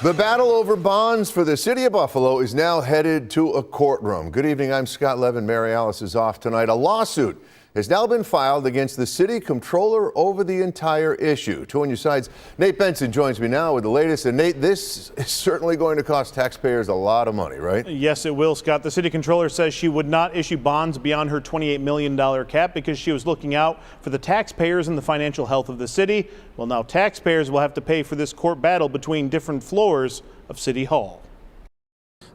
The battle over bonds for the city of Buffalo is now headed to a courtroom. Good evening, I'm Scott Levin. Mary Alice is off tonight. A lawsuit has now been filed against the city comptroller over the entire issue. Two on your sides, Nate Benson joins me now with the latest. And Nate, this is certainly going to cost taxpayers a lot of money, right? Yes, it will, Scott. The city comptroller says she would not issue bonds beyond her $28 million cap because she was looking out for the taxpayers and the financial health of the city. Well, now taxpayers will have to pay for this court battle between different floors of City Hall.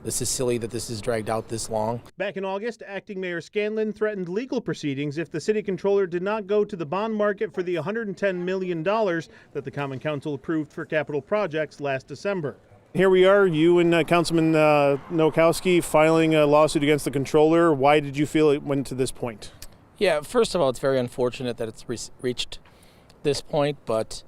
This is silly that this is dragged out this long. Back in August, acting Mayor Scanlon threatened legal proceedings if the city comptroller did not go to the bond market for the $110 million that the Common Council approved for capital projects last December. Here we are, you and Councilman Nowakowski filing a lawsuit against the comptroller. Why did you feel it went to this point? Yeah, first of all, it's very unfortunate that it's reached this point, but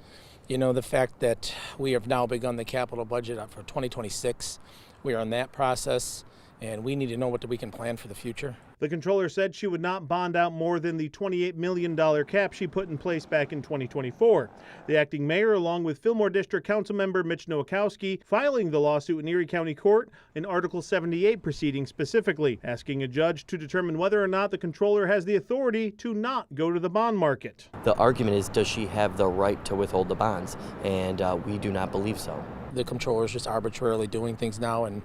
you know, the fact that we have now begun the capital budget for 2026, we are in that process, and we need to know what we can plan for the future. The comptroller said she would not bond out more than the $28 million cap she put in place back in 2024. The acting mayor, along with Fillmore District Council member Mitch Nowakowski, filing the lawsuit in Erie County Court in Article 78 proceeding specifically, asking a judge to determine whether or not the comptroller has the authority to not go to the bond market. The argument is, does she have the right to withhold the bonds? And we do not believe so. The comptroller is just arbitrarily doing things now, and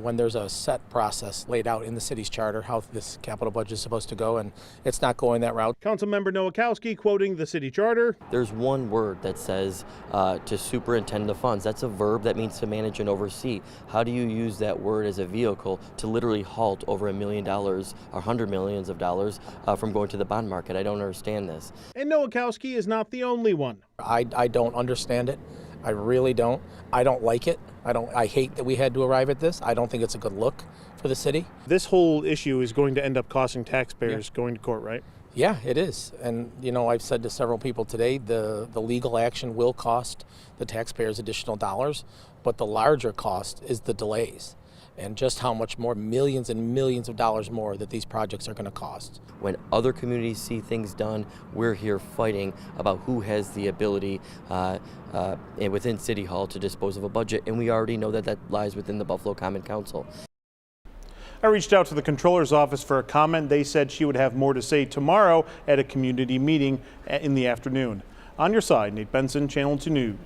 when there's a set process laid out in the city's charter how this capital budget is supposed to go, and it's not going that route. Councilmember Nowakowski quoting the city charter. There's one word that says to superintend the funds. That's a verb that means to manage and oversee. How do you use that word as a vehicle to literally halt over $1 million or $100 millions of dollars from going to the bond market? I don't understand this. And Nowakowski is not the only one. I don't understand it. I really don't. I don't like it. I hate that we had to arrive at this. I don't think it's a good look for the city. This whole issue is going to end up costing taxpayers going to court, right? Yeah, it is. And you know, I've said to several people today, the legal action will cost the taxpayers additional dollars, but the larger cost is the delays and just how much more, millions and millions of dollars more that these projects are going to cost. When other communities see things done, we're here fighting about who has the ability within City Hall to dispose of a budget, and we already know that that lies within the Buffalo Common Council. I reached out to the comptroller's office for a comment. They said she would have more to say tomorrow at a community meeting in the afternoon. On your side, Nate Benson, Channel 2 News.